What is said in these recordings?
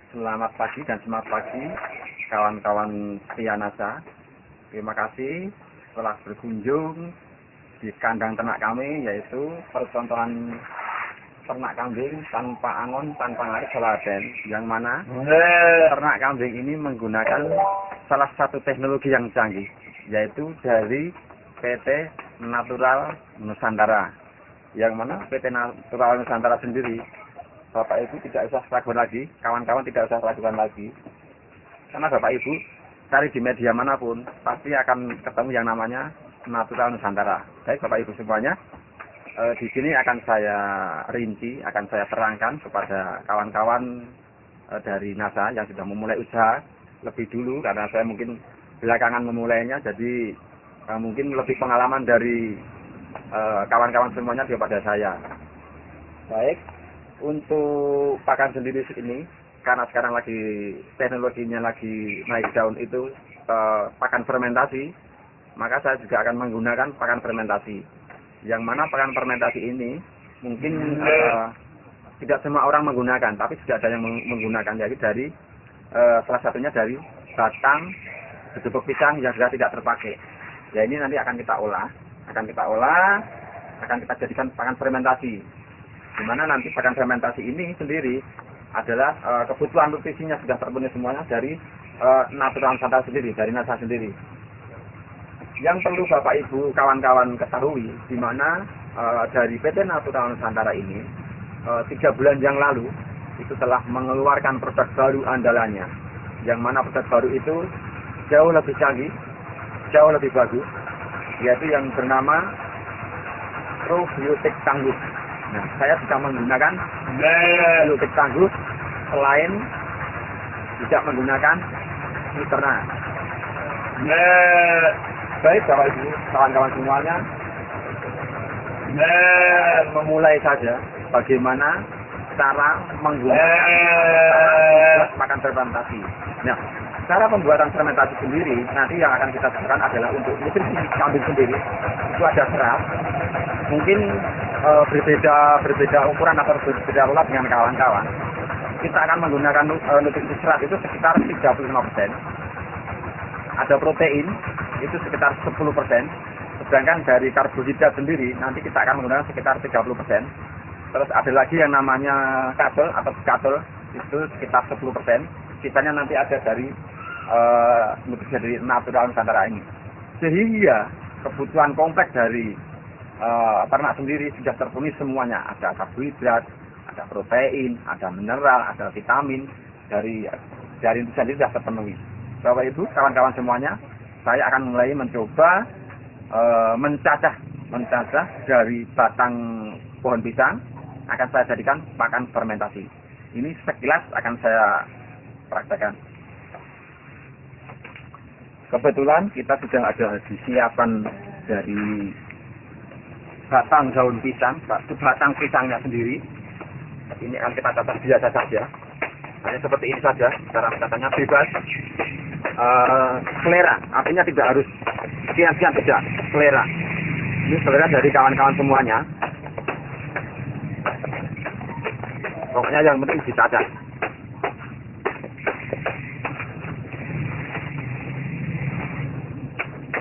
Selamat pagi dan semangat pagi kawan-kawan setia NASA. Terima kasih telah berkunjung di kandang ternak kami, yaitu percontohan ternak kambing tanpa angon, tanpa ngarit telaten, yang mana ternak kambing ini menggunakan salah satu teknologi yang canggih, yaitu dari PT Natural Nusantara. Yang mana PT Natural Nusantara sendiri, Bapak Ibu tidak usah ragu lagi, kawan-kawan tidak usah ragukan lagi, karena Bapak Ibu cari di media manapun pasti akan ketemu yang namanya Natural Nusantara. Baik Bapak Ibu semuanya, di sini akan saya rinci, akan saya terangkan kepada kawan-kawan dari NASA yang sudah memulai usaha lebih dulu, karena saya mungkin belakangan memulainya, jadi mungkin lebih pengalaman dari kawan-kawan semuanya daripada saya. Baik. Untuk pakan sendiri ini, karena sekarang lagi teknologinya lagi naik daun itu pakan fermentasi, maka saya juga akan menggunakan pakan fermentasi. Yang mana pakan fermentasi ini mungkin tidak semua orang menggunakan, tapi sudah ada yang menggunakan, yaitu dari salah satunya dari batang bubuk pisang yang sudah tidak terpakai. Ya, ini nanti akan kita olah, akan kita jadikan pakan fermentasi. Dimana nanti pakan fermentasi ini sendiri adalah kebutuhan nutrisinya sudah terpenuhi semuanya dari Natural Nusantara sendiri, dari NASA sendiri. Yang perlu Bapak Ibu kawan-kawan ketahui, dimana dari PT Natural Nusantara ini 3 bulan yang lalu itu telah mengeluarkan produk baru andalannya, yang mana produk baru itu jauh lebih canggih, jauh lebih bagus, yaitu yang bernama probiotik tangguh. Nah, saya bisa menggunakan probiotik tangguh selain tidak menggunakan Nuterna. Baik Bapak Ibu, kawan-kawan semuanya, memulai saja bagaimana cara menggunakan pakan fermentasi. Nah, cara pembuatan fermentasi sendiri nanti yang akan kita lakukan adalah untuk nutrisi kambing sendiri. Itu ada serat, mungkin berbeda ukuran atau berbeda ulat dengan kawan-kawan. Kita akan menggunakan nutrisi serat itu sekitar 35%. Ada protein itu sekitar 10%. Sedangkan dari karbohidrat sendiri nanti kita akan menggunakan sekitar 30%. Terus ada lagi yang namanya kabel atau skatul, itu sekitar 10%. Sisanya nanti ada dari nutrisi dari Natural Nusantara ini. Sehingga kebutuhan kompleks dari ternak sendiri sudah terpenuhi semuanya. Ada karbohidrat, ada protein, ada mineral, ada vitamin, dari nutrisi sendiri sudah terpenuhi. Bapak Ibu, kawan-kawan semuanya, saya akan mulai mencoba mencacah dari batang pohon pisang, akan saya jadikan pakan fermentasi. Ini sekilas akan saya praktekkan. Kebetulan kita sudah ada disiapkan dari batang daun pisang, batang pisangnya sendiri. Ini akan kita catat biasa saja. Hanya seperti ini saja, cara mencatatnya bebas. Selera, artinya tidak harus sekian-sekian, tidak. Selera. Ini selera dari kawan-kawan semuanya. Pokoknya yang penting dicatat.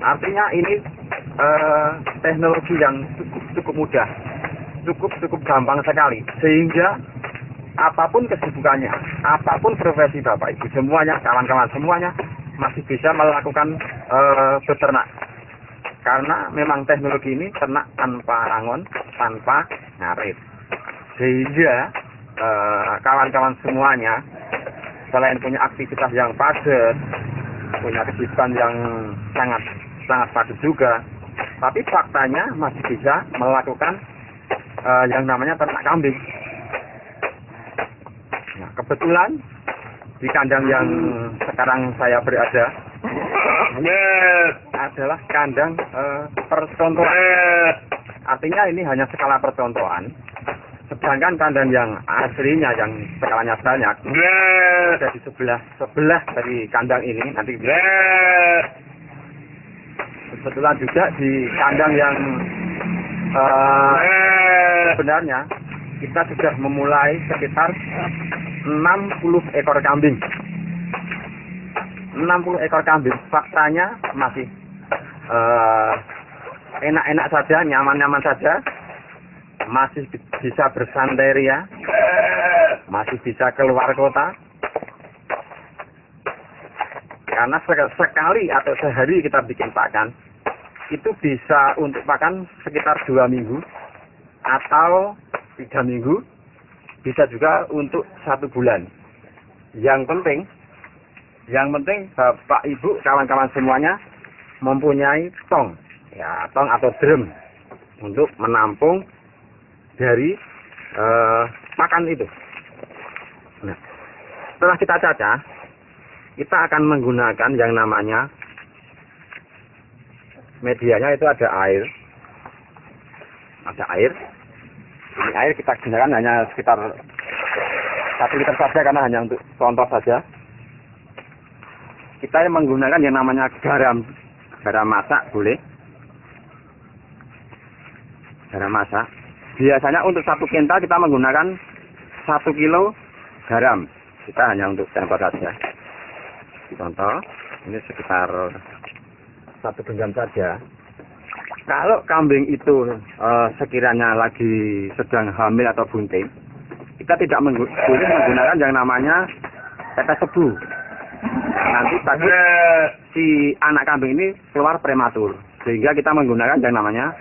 Artinya ini teknologi yang cukup mudah, cukup gampang sekali, sehingga apapun kesibukannya, apapun profesi Bapak Ibu semuanya, kawan-kawan semuanya masih bisa melakukan beternak, karena memang teknologi ini ternak tanpa angon, tanpa ngarit, sehingga kawan-kawan semuanya selain punya aktivitas yang padat, punya kesibukan yang sangat padat juga, tapi faktanya masih bisa melakukan yang namanya ternak kambing. Nah, kebetulan di kandang yang sekarang saya berada adalah kandang percontohan. Artinya ini hanya skala percontohan. Sedangkan kandang yang aslinya yang skalanya banyak ada di sebelah dari kandang ini. Nanti kebetulan juga di kandang yang sebenarnya kita sudah memulai sekitar 60 ekor kambing. 60 ekor kambing, faktanya masih enak-enak saja, nyaman-nyaman saja, masih bisa bersantai ria, masih bisa keluar kota. Karena sekali atau sehari kita bikin pakan, itu bisa untuk pakan sekitar 2 minggu atau 3 minggu, bisa juga untuk 1 bulan. Yang penting Bapak Ibu kawan-kawan semuanya mempunyai tong, ya tong atau drum untuk menampung dari pakan itu. Nah, setelah kita cacah, kita akan menggunakan yang namanya medianya itu ada air. Ada air. Ini air kita gunakan hanya sekitar 1 liter saja karena hanya untuk contoh saja. Kita menggunakan yang namanya garam masak boleh. Garam masak. Biasanya untuk 1 kintal kita menggunakan 1 kilo garam. Kita hanya untuk contoh saja. Contoh, ini sekitar 1 genggam saja. Kalau kambing itu sekiranya lagi sedang hamil atau bunting, kita tidak boleh menggunakan yang namanya tetes tebu. Nanti takut si anak kambing ini keluar prematur, sehingga kita menggunakan yang namanya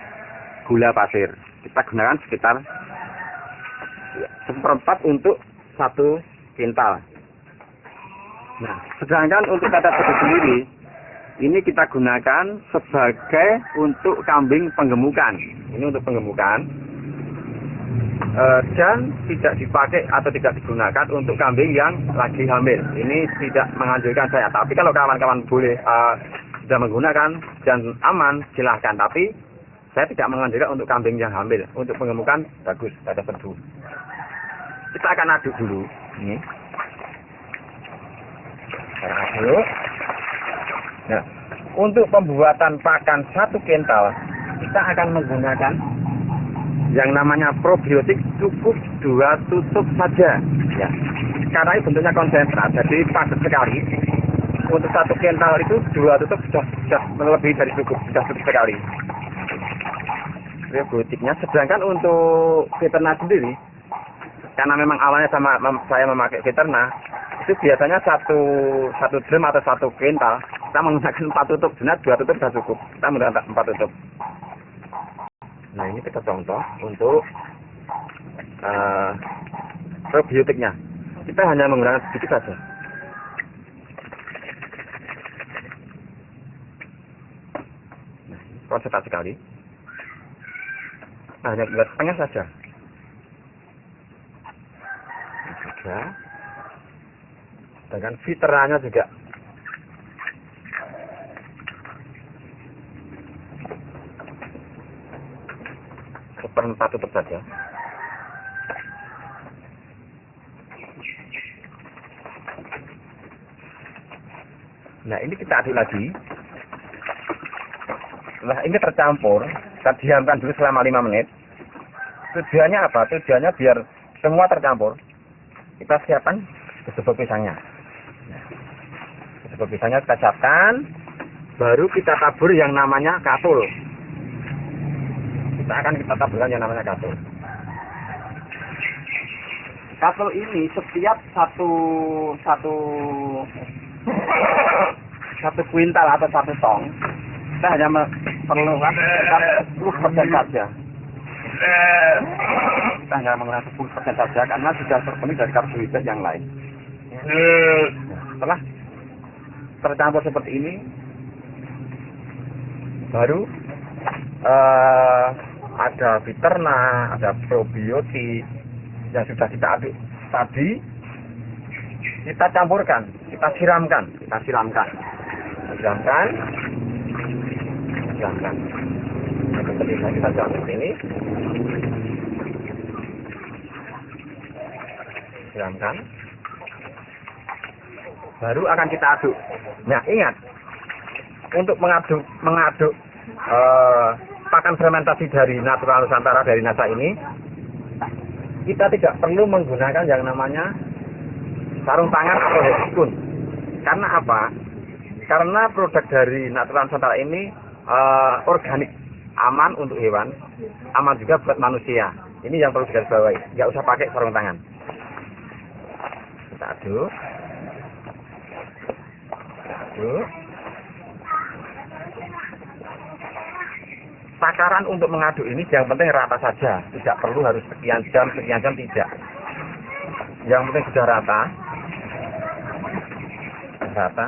gula pasir. Kita gunakan sekitar 1/4 untuk 1 kintal. Nah, sedangkan untuk tetes tebu sendiri, ini kita gunakan sebagai untuk kambing penggemukan. Ini untuk penggemukan. Dan tidak dipakai atau tidak digunakan untuk kambing yang lagi hamil. Ini tidak menganjurkan saya. Tapi kalau kawan-kawan boleh sudah menggunakan dan aman, silahkan. Tapi saya tidak menganjurkan untuk kambing yang hamil. Untuk penggemukan bagus, tetes tebu. Kita akan aduk dulu. Ini. Kita aduk dulu. Nah, untuk pembuatan pakan 1 kintal, kita akan menggunakan yang namanya probiotik cukup 2 tutup saja. Ya, karena ini bentuknya konsentrat, jadi padat sekali. Untuk 1 kintal itu 2 tutup sudah lebih dari cukup, sudah cukup sekali. Probiotiknya. Sedangkan untuk veterna sendiri, karena memang awalnya saya memakai veterna, itu biasanya satu drum atau 1 kintal kita menggunakan 4 tutup, sebenarnya 2 tutup sudah cukup. Kita menggunakan 4 tutup. Nah, ini kita contoh untuk probiotiknya. Kita hanya menggunakan sedikit saja. Nah, konsentrasi sekali. Nah, hanya buat setengah saja. Dengan filterannya juga. Seperempat tutup saja. Nah, ini kita aduk lagi. Setelah ini tercampur, kita diamkan dulu selama 5 menit. Tujuannya apa? Tujuannya biar semua tercampur. Kita siapkan kesebut pisangnya. Kesebut pisangnya kita siapkan, baru kita tabur yang namanya katul. Kita taburkan yang namanya katul. Katul ini setiap satu kuintal atau 1 tong, kita hanya memerlukan sekitar 10% saja. Kita hanya menggunakan 10% saja karena sudah terpenuhi dari karbohidrat yang lain. Setelah tercampur seperti ini, baru ada veterna, ada probiotik yang sudah kita aduk tadi, kita campurkan, kita siramkan. Seperti ini kita campur ini, siramkan, baru akan kita aduk. Nah, ingat, untuk mengaduk pakan fermentasi dari Natural Nusantara dari NASA ini kita tidak perlu menggunakan yang namanya sarung tangan atau headphone. Karena apa? Karena produk dari Natural Nusantara ini organik, aman untuk hewan, aman juga buat manusia. Ini yang perlu digarisbawahi. Nggak usah pakai sarung tangan. Kita aduk. Aduk. Takaran untuk mengaduk ini yang penting rata saja, tidak perlu harus sekian jam tidak. Yang penting sudah rata. Rata.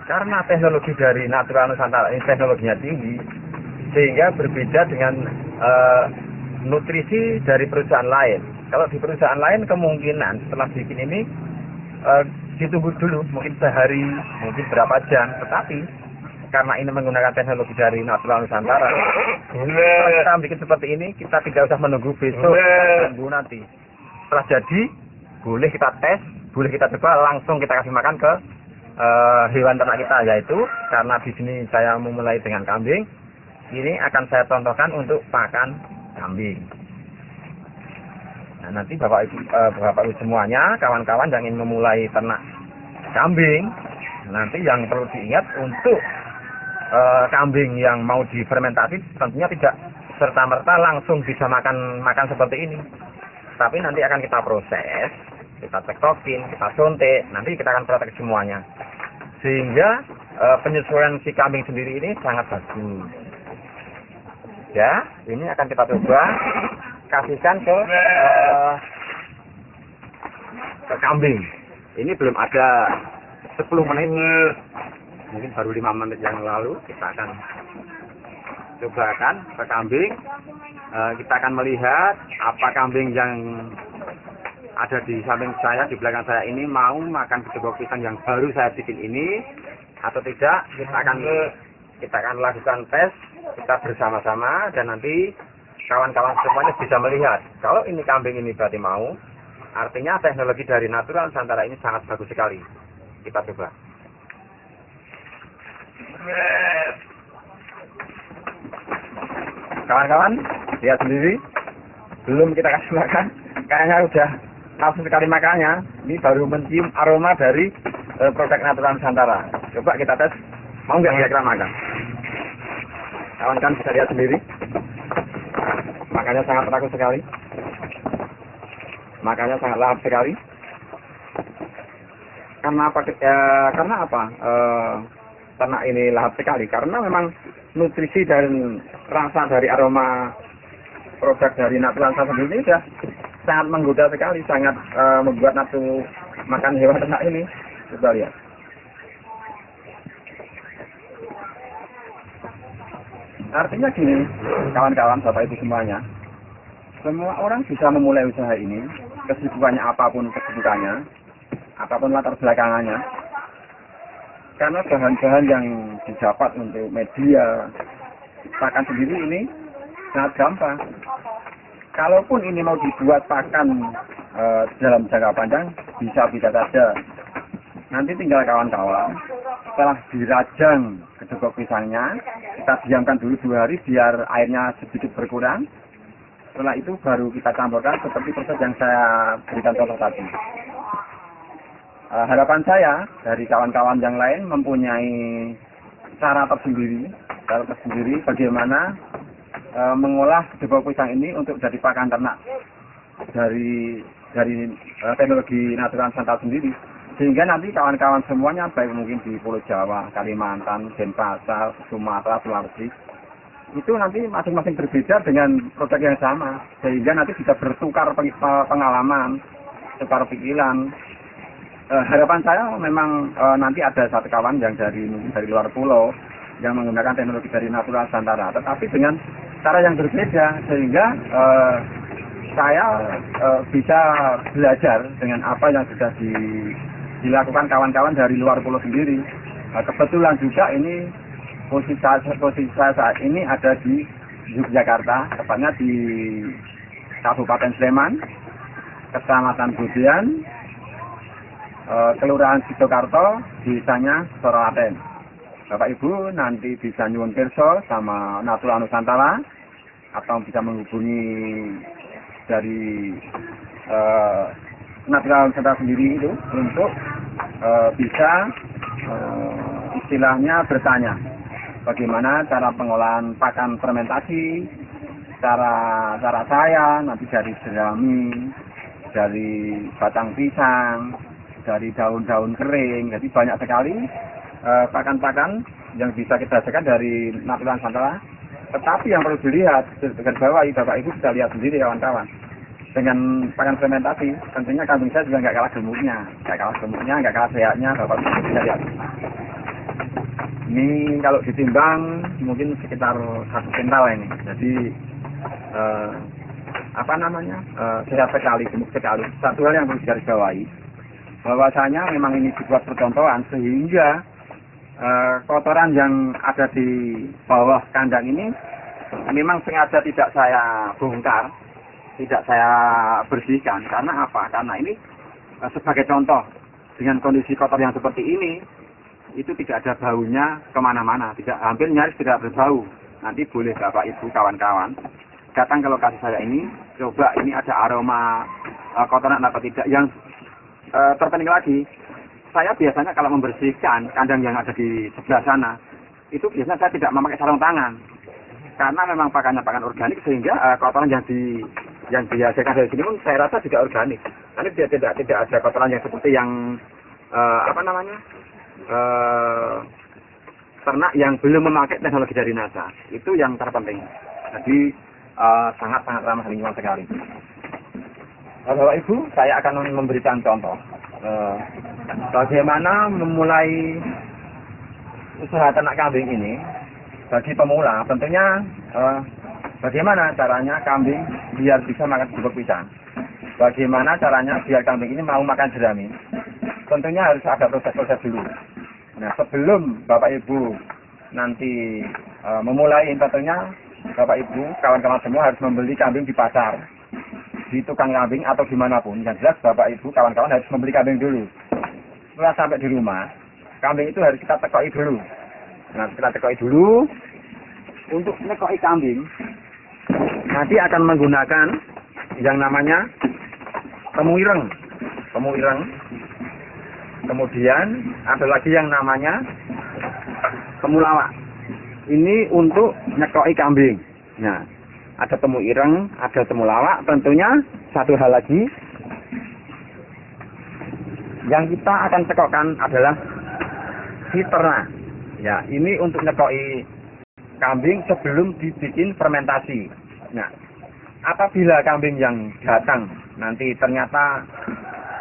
Karena teknologi dari Natural Nusantara ini teknologinya tinggi, sehingga berbeda dengan nutrisi dari perusahaan lain. Kalau di perusahaan lain kemungkinan setelah bikin ini ditunggu dulu, mungkin sehari, mungkin berapa jam. Tetapi karena ini menggunakan teknologi dari Natural Nusantara, kalau kita bikin seperti ini, kita tidak usah menunggu besok, tunggu nanti. Setelah jadi, boleh kita tes, boleh kita coba, langsung kita kasih makan ke hewan ternak kita, yaitu karena di sini saya memulai dengan kambing, ini akan saya contohkan untuk pakan kambing. Nah, nanti Bapak Ibu semuanya, kawan-kawan yang ingin memulai ternak kambing, nanti yang perlu diingat untuk kambing yang mau difermentasi tentunya tidak serta-merta langsung bisa makan seperti ini. Tapi nanti akan kita proses, kita cektokin, kita suntik, nanti kita akan praktek semuanya. Sehingga penyesuaian si kambing sendiri ini sangat bagus. Ya, ini akan kita coba kasihkan ke kambing. Ini belum ada 10 menit, mungkin baru 5 menit yang lalu kita akan cobakan ke kambing. Kita akan melihat apa kambing yang ada di samping saya, di belakang saya ini mau makan kedua pisang yang baru saya bikin ini atau tidak. Kita akan lakukan tes kita bersama-sama, dan nanti kawan-kawan semuanya bisa melihat kalau ini kambing ini berarti mau, artinya teknologi dari Natural Nusantara ini sangat bagus sekali. Kita coba. Kawan-kawan lihat sendiri, belum kita kasih makan, kayaknya udah langsung sekali makannya. Ini baru mencium aroma dari produk Natural Nusantara. Coba kita tes, mau nggak kira-kira makan? Kawan-kawan bisa lihat sendiri, makannya sangat bagus sekali, makannya sangat lahap sekali. Karena apa? Ternak ini lahap sekali karena memang nutrisi dan rasa dari aroma produk dari Natural Nusantara sendiri sudah sangat menggoda sekali, sangat membuat nafsu makan hewan ternak ini. Coba lihat. Artinya gini, kawan-kawan, Bapak Ibu semuanya, semua orang bisa memulai usaha ini, kesibukannya apapun kesibukannya, apapun latar belakangannya, karena bahan-bahan yang didapat untuk media pakan sendiri ini sangat gampang. Kalaupun ini mau dibuat pakan dalam jangka panjang, bisa saja. Nanti tinggal kawan-kawan, setelah dirajang kedua pisangnya, kita diamkan dulu 2 hari biar airnya sedikit berkurang. Setelah itu baru kita campurkan seperti proses yang saya berikan contoh tadi. Harapan saya dari kawan-kawan yang lain mempunyai cara tersendiri bagaimana mengolah kedua pisang ini untuk jadi pakan ternak dari teknologi Natural Nusantara sendiri. Sehingga nanti kawan-kawan semuanya, baik mungkin di Pulau Jawa, Kalimantan, Denpasar, Sumatera, Sulawesi, itu nanti masing-masing berbeda dengan produk yang sama. Sehingga nanti bisa bertukar pengalaman, tukar pikiran. Harapan saya memang nanti ada satu kawan yang dari luar pulau yang menggunakan teknologi dari Natural Nusantara, tetapi dengan cara yang berbeda, sehingga saya bisa belajar dengan apa yang sudah dilakukan kawan-kawan dari luar pulau sendiri. Kebetulan juga ini posisi saya saat ini ada di Yogyakarta, tepatnya di Kabupaten Sleman, Kecamatan Budian, Kelurahan Sidokarto, desanya Soroaten. Bapak Ibu nanti bisa nyuwun pirsa sama Natura Nusantara atau bisa menghubungi dari Natura Nusantara sendiri itu untuk bisa istilahnya bertanya bagaimana cara pengolahan pakan fermentasi, cara saya nanti dari jerami, dari batang pisang, dari daun-daun kering. Jadi banyak sekali pakan-pakan yang bisa kita hasilkan dari Natura Nusantara. Tetapi yang perlu dilihat, dengan bawah Bapak Ibu bisa lihat sendiri kawan-kawan. Dengan pakan fermentasi, tentunya kambing saya juga nggak kalah gemuknya, nggak kalah sehatnya, Bapak Ibu bisa lihat. Ini kalau ditimbang mungkin sekitar 1 kintal ini. Jadi sehat sekali, gemuk sekali. Satu hal yang perlu digarisbawahi, bahwasanya memang ini dibuat percontohan sehingga kotoran yang ada di bawah kandang ini memang sengaja tidak saya bongkar, tidak saya bersihkan. Karena apa? Karena ini sebagai contoh, dengan kondisi kotor yang seperti ini, itu tidak ada baunya kemana-mana, hampir nyaris tidak berbau. Nanti boleh Bapak Ibu kawan-kawan datang ke lokasi saya ini, coba ini ada aroma kotoran apa tidak. Yang terpenting lagi, saya biasanya kalau membersihkan kandang yang ada di sebelah sana, itu biasanya saya tidak memakai sarung tangan, karena memang pakannya pakan organik, sehingga kotoran yang dihasilkan dari sini pun saya rasa juga organik. Karena dia tidak ada kotoran yang seperti yang ternak yang belum memakai teknologi dari NASA. Itu yang terpenting. Jadi sangat-sangat ramah lingkungan sekali. Bapak Ibu, saya akan memberikan contoh bagaimana memulai usaha ternak kambing ini bagi pemula. Tentunya bagaimana caranya kambing biar bisa makan bubuk pisang, bagaimana caranya biar kambing ini mau makan jerami. Tentunya harus ada proses-proses dulu. Nah, sebelum Bapak Ibu nanti memulai, tentunya Bapak Ibu kawan-kawan semua harus membeli kambing di pasar, di tukang kambing atau dimanapun. Yang jelas Bapak Ibu kawan-kawan harus membeli kambing dulu. Setelah sampai di rumah, kambing itu harus kita tekoki dulu. Nah, kita tekoki dulu. Untuk menekoki kambing, nanti akan menggunakan yang namanya temu ireng. Kemudian ada lagi yang namanya temulawak. Ini untuk nyekoki kambing. Nah, ada temu ireng, ada temulawak. Tentunya satu hal lagi yang kita akan cekokkan adalah citerna. Ya, ini untuk nyekoki kambing sebelum dibikin fermentasi. Nah, apabila kambing yang datang nanti ternyata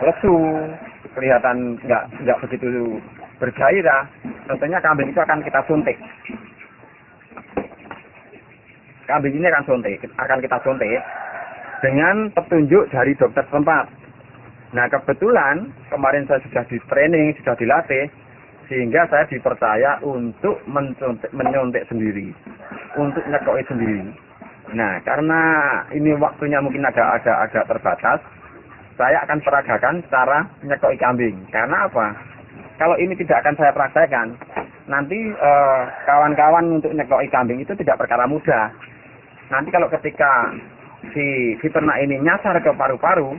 lesu, kelihatan nggak begitu bergairah, tentunya kambing itu akan kita suntik. Kambing ini akan kita suntik dengan petunjuk dari dokter setempat. Nah, kebetulan kemarin saya sudah di training, sudah dilatih, sehingga saya dipercaya untuk menyuntik sendiri, untuk nyekoki sendiri. Nah, karena ini waktunya mungkin agak terbatas, saya akan peragakan cara nyekoki kambing. Karena apa? Kalau ini tidak akan saya praktekkan, nanti kawan-kawan untuk nyekoki kambing itu tidak perkara mudah. Nanti kalau ketika si ternak ini nyasar ke paru-paru,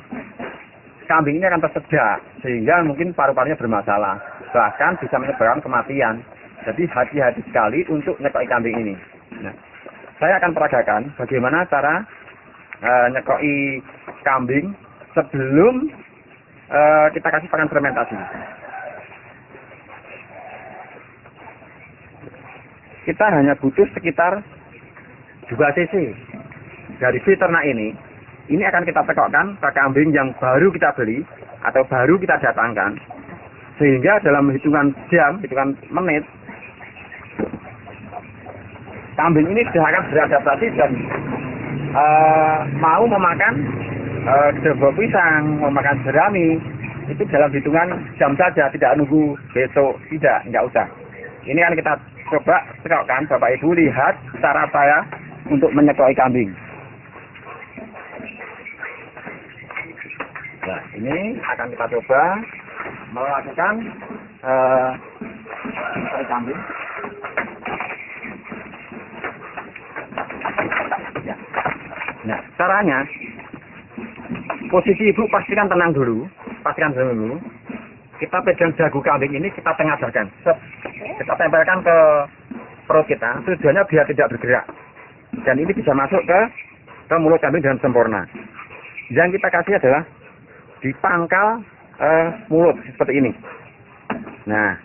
kambing ini akan tersedak, sehingga mungkin paru-parunya bermasalah, bahkan bisa menyebabkan kematian. Jadi hati-hati sekali untuk nyekoki kambing ini. Nah, saya akan peragakan bagaimana cara nyekoki kambing sebelum kita kasih pakan fermentasi. Kita hanya butuh sekitar 2 cc dari si ternak ini. Ini akan kita tekokkan ke kambing yang baru kita beli atau baru kita datangkan, sehingga dalam hitungan jam, hitungan menit, kambing ini sudah akan beradaptasi dan mau memakan bubuk pisang, memakan jerami. Itu dalam hitungan jam saja, tidak nunggu besok, enggak usah. Ini kan kita coba tekokkan. Bapak Ibu lihat cara saya untuk menyekoi kambing. Nah, ini akan kita coba melakukan menyekoi kambing. Ya. Nah, caranya, posisi ibu pastikan tenang dulu, kita pegang dagu kambing ini, kita tengadahkan, kita tempelkan ke perut kita, tujuannya biar tidak bergerak, dan ini bisa masuk ke mulut kambing dengan sempurna. Yang kita kasih adalah di pangkal mulut seperti ini. Nah,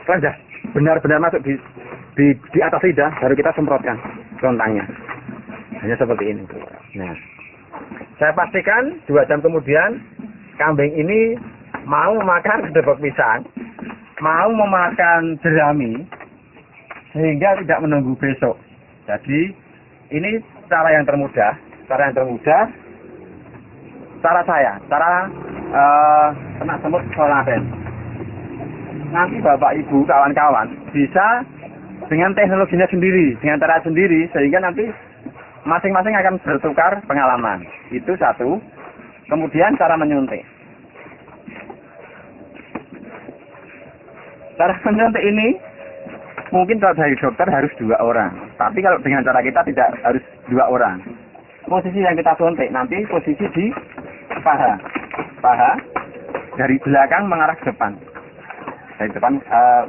setelah benar-benar masuk di atas lidah, baru kita semprotkan lontangnya. Hanya seperti ini. Nah, saya pastikan 2 jam kemudian kambing ini mau makan gedebok pisang, mau memakan jerami, sehingga tidak menunggu besok. Jadi ini cara yang termudah, cara saya, ternak semut Soladen. Nanti Bapak Ibu kawan-kawan bisa dengan teknologinya sendiri, dengan cara sendiri, sehingga nanti masing-masing akan bertukar pengalaman. Itu satu. Kemudian cara menyuntik. Cara menyuntik ini mungkin kalau dari dokter harus 2 orang, tapi kalau dengan cara kita tidak harus 2 orang. Posisi yang kita suntik nanti posisi di paha dari belakang mengarah ke depan, dari depan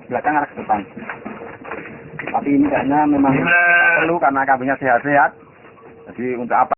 belakang arah ke depan. Tapi ini kayaknya memang perlu karena kambingnya sehat-sehat. Jadi untuk apa?